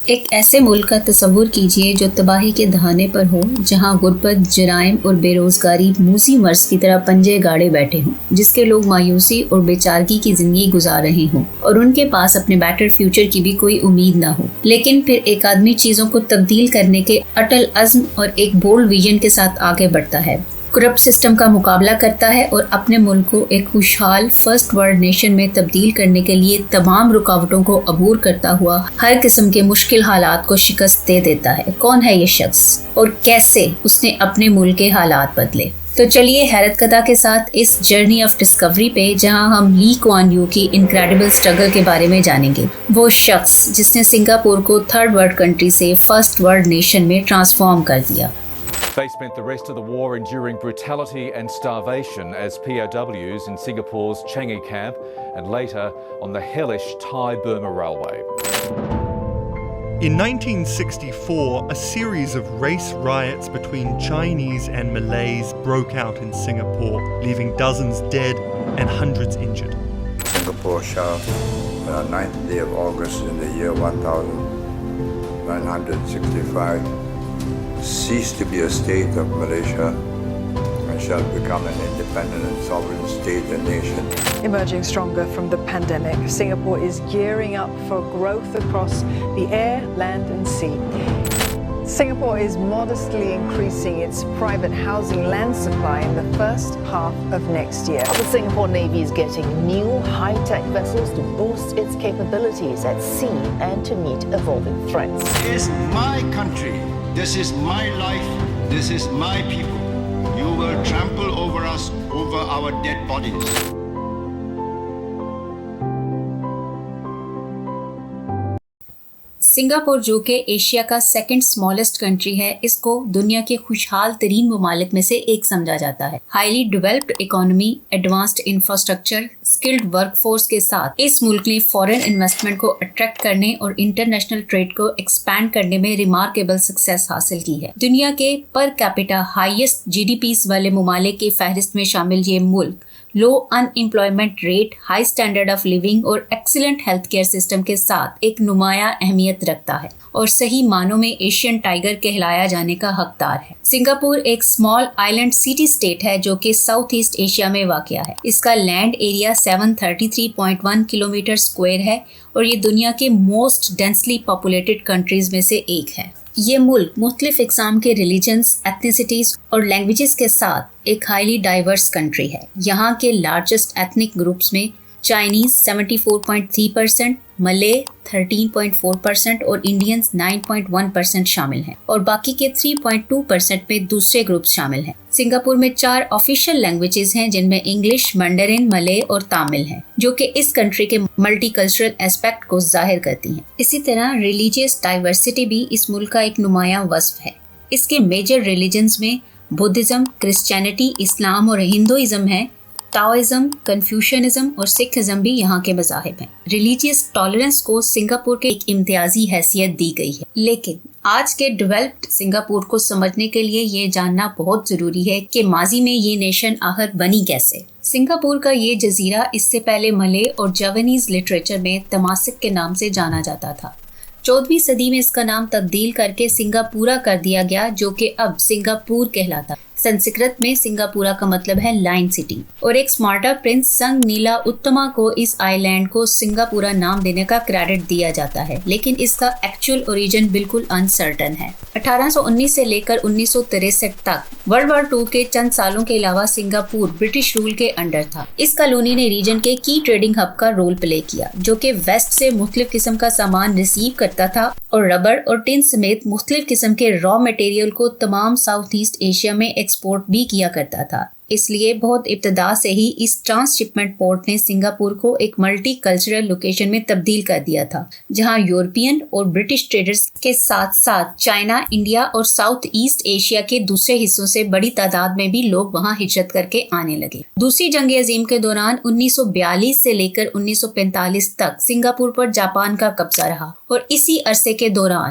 ایک ایسے ملک کا تصور کیجیے جو تباہی کے دہانے پر ہو، جہاں غربت، جرائم اور بے روزگاری موذی مرض کی طرح پنجے گاڑے بیٹھے ہوں، جس کے لوگ مایوسی اور بے چارگی کی زندگی گزار رہے ہوں اور ان کے پاس اپنے بیٹر فیوچر کی بھی کوئی امید نہ ہو۔ لیکن پھر ایک آدمی چیزوں کو تبدیل کرنے کے اٹل عزم اور ایک بولڈ ویژن کے ساتھ آگے بڑھتا ہے، کرپٹ سسٹم کا مقابلہ کرتا ہے اور اپنے ملک کو ایک خوشحال فرسٹ ورلڈ نیشن میں تبدیل کرنے کے لیے تمام رکاوٹوں کو عبور کرتا ہوا ہر قسم کے مشکل حالات کو شکست دے دیتا ہے۔ کون ہے یہ شخص اور کیسے اس نے اپنے ملک کے حالات بدلے؟ تو چلیے حیرت کدا کے ساتھ اس جرنی آف ڈسکوری پہ، جہاں ہم لی کوان یو کی انکریڈیبل سٹرگل کے بارے میں جانیں گے، وہ شخص جس نے سنگاپور کو تھرڈ ورلڈ کنٹری سے فرسٹ ورلڈ نیشن میں ٹرانسفارم کر دیا۔ They spent the rest of the war enduring brutality and starvation as POWs in Singapore's Changi camp and later on the hellish Thai-Burma railway. In 1964, a series of race riots between Chinese and Malays broke out in Singapore, leaving dozens dead and hundreds injured. Singapore shall, on the 9th day of August in the year 1965, cease to be a state of Malaysia and shall become an independent and sovereign state and nation. Emerging stronger from the pandemic, Singapore is gearing up for growth across the air, land and sea. Singapore is modestly increasing its private housing land supply in the first half of next year. The Singapore Navy is getting new high-tech vessels to boost its capabilities at sea and to meet evolving threats. This is my country. This is my life. This is my people. You will trample over us, over our dead bodies. Singapore جو کہ Asia کا second smallest country ہے، اس کو دنیا کے خوشحال ترین ممالک میں سے ایک سمجھا جاتا ہے۔ Highly developed economy, advanced infrastructure, skilled work force کے ساتھ اس ملک نے فورن انویسٹمنٹ کو اٹریکٹ کرنے اور انٹرنیشنل ٹریڈ کو ایکسپینڈ کرنے میں ریمارکیبل سکسیس حاصل کی ہے۔ دنیا کے per capita highest G D Ps والے ممالک کی فہرست میں شامل یہ ملک low unemployment rate, high standard of living اور ایکسیلنٹ ہیلتھ کیئر سسٹم کے ساتھ ایک نمایاں اہمیت رکھتا ہے اور صحیح معنوں میں ایشین ٹائیگر کہلایا جانے کا حقدار ہے۔ سنگاپور ایک اسمال آئیلینڈ سٹی اسٹیٹ ہے جو کہ ساؤتھ ایسٹ ایشیا میں واقع ہے۔ اس کا لینڈ ایریا 733.1 کلومیٹر اسکوائر ہے اور یہ دنیا کے موسٹ ڈینسلی پاپولیٹڈ کنٹریز میں سے ایک ہے۔ یہ ملک مختلف اقسام کے ریلیجنز، ایتھنیسٹیز اور لینگویجز کے ساتھ ایک ہائیلی ڈائیورس کنٹری ہے۔ یہاں کے لارجسٹ ایتھنک گروپس میں چائنیز 74.3%، ملے 13.4% اور انڈینز 9.1% شامل ہیں، اور باقی کے 3.2% میں دوسرے گروپس شامل ہیں۔ سنگاپور میں 4 آفیشیل لینگویجز ہیں جن میں انگلش، منڈرن، ملے اور تامل ہیں، جو کہ اس کنٹری کے ملٹی کلچرل اسپیکٹ کو ظاہر کرتی ہیں۔ اسی طرح ریلیجیس ڈائیورسٹی بھی اس ملک کا ایک نمایاں وصف ہے۔ اس کے میجر ریلیجنز میں بدھزم، کرسچینٹی، اسلام اور ہندوازم ہیں۔ ٹاؤزم، کنفیوشنزم اور سکھزم بھی یہاں کے مذاہب ہیں۔ ریلیجیس ٹالرنس کو سنگاپور کے ایک امتیازی حیثیت دی گئی ہے، لیکن آج کے ڈیولپڈ سنگاپور کو سمجھنے کے لیے یہ جاننا بہت ضروری ہے کہ ماضی میں یہ نیشن آخر بنی کیسے۔ سنگاپور کا یہ جزیرہ اس سے پہلے ملے اور جاوانیز لٹریچر میں تماسک کے نام سے جانا جاتا تھا۔ 14ویں صدی میں اس کا نام تبدیل کر کے سنگاپورا کر دیا گیا، جو کہ اب سنگاپور کہلاتا ہے۔ سنسکرت میں سنگاپورا کا مطلب ہے لائن سٹی، اور ایک اسمارٹا پرنس سنگ نیلا اتما کو اس آئی لینڈ کو سنگاپورا نام دینے کا کریڈٹ دیا جاتا ہے، لیکن اس کا ایکچوئل اوریجن بالکل انسرٹن ہے۔ 1819 سے لے کر 1963 تک ورلڈ وار 2 کے چند سالوں کے علاوہ سنگاپور برٹش رول کے انڈر تھا۔ اس کالونی نے ریجن کے کی ٹریڈنگ ہب کا رول پلے کیا، جو کہ ویسٹ سے مختلف قسم کا سامان ریسیو کرتا تھا اور ربڑ اور ٹن سمیت مختلف قسم کے را مٹیریل کو تمام ساؤتھ ایسٹ ایشیا میں ایکسپورٹ بھی کیا کرتا تھا۔ اس لیے بہت ابتدا سے ہی اس ٹرانس شپمنٹ پورٹ نے سنگاپور کو ایک ملٹی کلچرل لوکیشن میں تبدیل کر دیا تھا، جہاں یورپین اور برٹش ٹریڈرز کے ساتھ ساتھ چائنا، انڈیا اور ساؤتھ ایسٹ ایشیا کے دوسرے حصوں سے بڑی تعداد میں بھی لوگ وہاں ہجرت کر کے آنے لگے۔ دوسری جنگ عظیم کے دوران 1942 سے لے کر 1945 تک سنگاپور پر جاپان کا قبضہ رہا، اور اسی عرصے کے دوران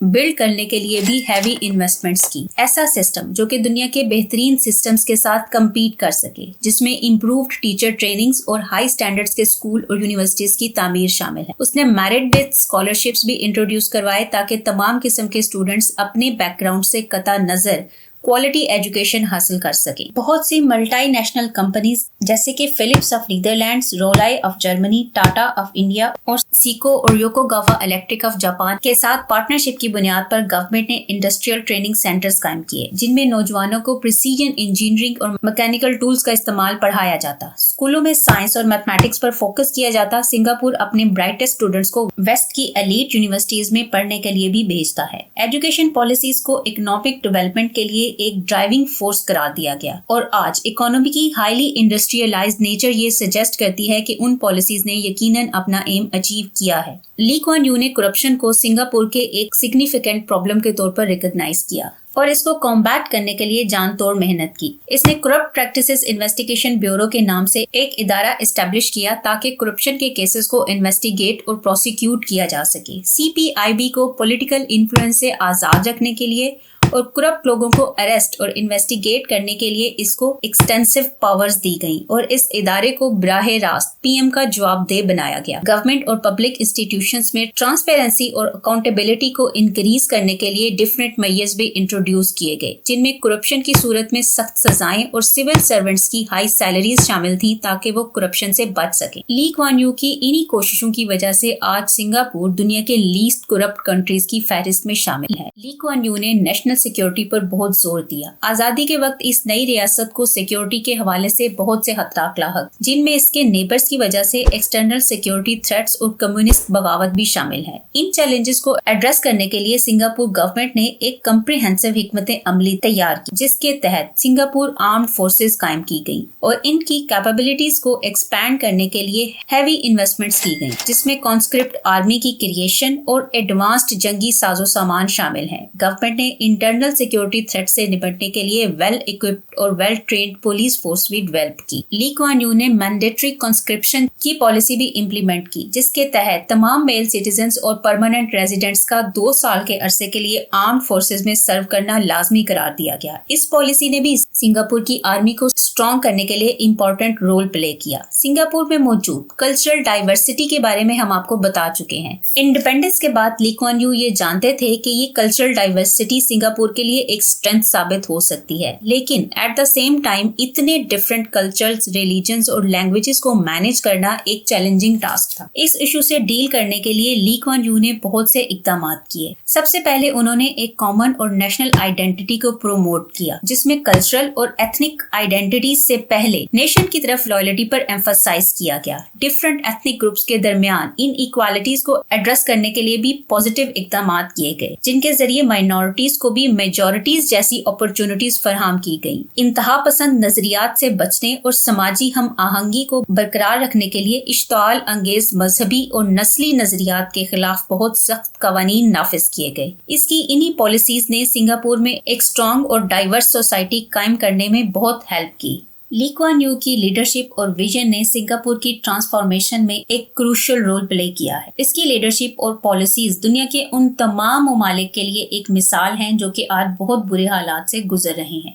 بلڈ کرنے کے لیے بھی ہیوی انویسٹمنٹس کی. ایسا سسٹم جو کہ دنیا کے بہترین سسٹمز کے ساتھ کمپیٹ کر سکے، جس میں امپرووڈ ٹیچر ٹریننگز اور ہائی سٹینڈرڈز کے اسکول اور یونیورسٹیز کی تعمیر شامل ہے. اس نے میرٹ بیسڈ اسکالرشپس بھی انٹروڈیوس کروائے تاکہ تمام قسم کے اسٹوڈنٹس اپنے بیک گراؤنڈ سے قطع نظر کوالٹی ایجوکیشن حاصل کر سکیں. بہت سی ملٹی نیشنل کمپنیز جیسے کہ فلپس آف نیدرلینڈز، رولائے آف جرمنی، ٹاٹا آف انڈیا اور سیکو اور یوکوگاوا الیکٹرک آف جاپان کے ساتھ پارٹنرشپ کی بنیاد پر گورنمنٹ نے انڈسٹریل ٹریننگ سینٹرز قائم کیے، جن میں نوجوانوں کو پریسیجن انجینئرنگ اور میکینیکل ٹولز کا استعمال پڑھایا جاتا. اسکولوں میں سائنس اور میتھمیٹکس پر فوکس کیا جاتا. سنگاپور اپنے برائٹسٹ اسٹوڈنٹس کو ویسٹ کی ایلیٹ یونیورسٹیز میں پڑھنے کے لیے بھی بھیجتا ہے. ایجوکیشن پالیسیز کو اکنامک ڈیولپمنٹ کے لیے ایک ڈرائیونگ فورس قرار دیا گیا، اور آج اکانومی کی ہائیلی انڈسٹریلائزڈ نیچر یہ سجیسٹ کرتی ہے کہ ان پالیسیز نے یقیناً اپنا ایم اچیو کیا ہے. لی کوان یو نے کرپشن کو سنگاپور کے ایک سگنیفیکنٹ پرابلم کے طور پر ریکگنائز کیا اور اس کو کمبیٹ کرنے کے لیے جان توڑ محنت کی. اس نے کرپٹ پریکٹسز انویسٹیگیشن بیورو کے نام سے ایک ادارہ اسٹیبلش کیا تاکہ کرپشن کے کیسز کو انویسٹیگیٹ اور پروسیکیوٹ کیا جا سکے. CPIB کو پولیٹیکل انفلوئنس سے آزاد رکھنے کے لیے اور کرپٹ لوگوں کو اریسٹ اور انویسٹیگیٹ کرنے کے لیے اس کو ایکسٹینسو پاورز دی گئیں، اور اس ادارے کو براہ راست PM کا جواب دہ بنایا گیا. گورنمنٹ اور پبلک انسٹیٹیوشنز میں ٹرانسپیرنسی اور اکاؤنٹیبلٹی کو انکریز کرنے کے لیے ڈفرینٹ میئرز بھی انٹروڈیوس کیے گئے، جن میں کرپشن کی صورت میں سخت سزائیں اور سول سرونٹس کی ہائی سیلریز شامل تھیں تاکہ وہ کرپشن سے بچ سکیں. لی کوان یو کی انہی کوششوں کی وجہ سے آج سنگاپور دنیا کے لیسٹ کرپٹ کنٹریز کی فہرست میں شامل ہے. لی کوان یو نے نیشنل سیکیورٹی پر بہت زور دیا. آزادی کے وقت اس نئی ریاست کو سیکیورٹی کے حوالے سے بہت سے خطرات لاحق، جن میں اس کے نیبرز کی وجہ سے ایکسٹرنل سیکیورٹی تھریٹس اور کمیونسٹ بغاوت بھی شامل ہے. ان چیلنجز کو ایڈریس کرنے کے لیے سنگاپور گورنمنٹ نے ایک کمپریہنسو حکمت عملی تیار کی، جس کے تحت سنگاپور آرمڈ فورسز قائم کی گئیں اور ان کی کیپیبلٹیز کو ایکسپینڈ کرنے کے لیے ہیوی انویسٹمنٹس کی گئیں، جس میں کانسکرپٹ آرمی کی کریشن اور ایڈوانسڈ جنگی ساز و سامان شامل ہیں. گورنمنٹ نے انٹرنل سیکیورٹی تھریٹ سے نپٹنے کے لیے ویل ایکوپڈ اور ویل ٹرینڈ پولیس فورس بھی ڈیولپ کی. لی کوان یو نے مینڈیٹری کانسکرپشن کی پالیسی بھی امپلیمنٹ کی، جس کے تحت تمام میل سٹیزنز اور پرماننٹ ریزیڈنٹس کا 2 سال کے عرصے کے لیے آرمڈ فورسز میں سرو کرنا لازمی قرار دیا گیا. اس پالیسی نے بھی سنگاپور کی آرمی کو اسٹرانگ کرنے کے لیے امپورٹنٹ رول پلے کیا. سنگاپور میں موجود کلچرل ڈائیورسٹی کے بارے میں ہم آپ کو بتا چکے ہیں. انڈیپینڈنس کے بعد لی کوان یو یہ جانتے تھے کہ یہ کلچرل ڈائیورسٹی سنگاپور کے لیے ایک اسٹرینتھ ثابت ہو سکتی ہے، لیکن ایٹ دا سیم ٹائم اتنے ڈفرینٹ کلچرز، ریلیجنز اور لینگویجز کو مینیج کرنا ایک چیلنجنگ ٹاسک تھا. اس ایشو سے ڈیل کرنے کے لیے لی کوان یو نے بہت سے اقدامات کیے. سب سے پہلے انہوں نے ایک کامن اور نیشنل آئیڈینٹی کو پروموٹ کیا، جس میں کلچرل اور ایتھنک آئیڈینٹیز سے پہلے نیشن کی طرف لائلٹی پر ایمفسائز کیا گیا. ڈفرینٹ ایتھنک گروپس کے درمیان ان ایکوالٹیز کو ایڈریس کرنے کے لیے بھی پازیٹیو اقدامات کیے گئے، جن کے ذریعے مائنورٹیز کو بھی میجورٹیز جیسی اپرچونٹیز فراہم کی گئیں. انتہا پسند نظریات سے بچنے اور سماجی ہم آہنگی کو برقرار رکھنے کے لیے اشتعال انگیز مذہبی اور نسلی نظریات کے خلاف بہت سخت قوانین نافذ کیے گئے. اس کی انہی پالیسیز نے سنگاپور میں ایک اسٹرانگ اور ڈائیورس سوسائٹی قائم کرنے میں بہت ہیلپ کی. لی کوان یو کی لیڈرشپ اور ویژن نے سنگاپور کی ٹرانسفارمیشن میں ایک کروشل رول پلے کیا ہے. اس کی لیڈرشپ اور پالیسیز دنیا کے ان تمام ممالک کے لیے ایک مثال ہیں جو کہ آج بہت برے حالات سے گزر رہے ہیں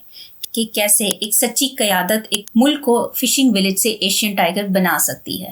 کہ کیسے ایک سچی قیادت ایک ملک کو فشنگ ولیج سے ایشین ٹائگر بنا سکتی ہے.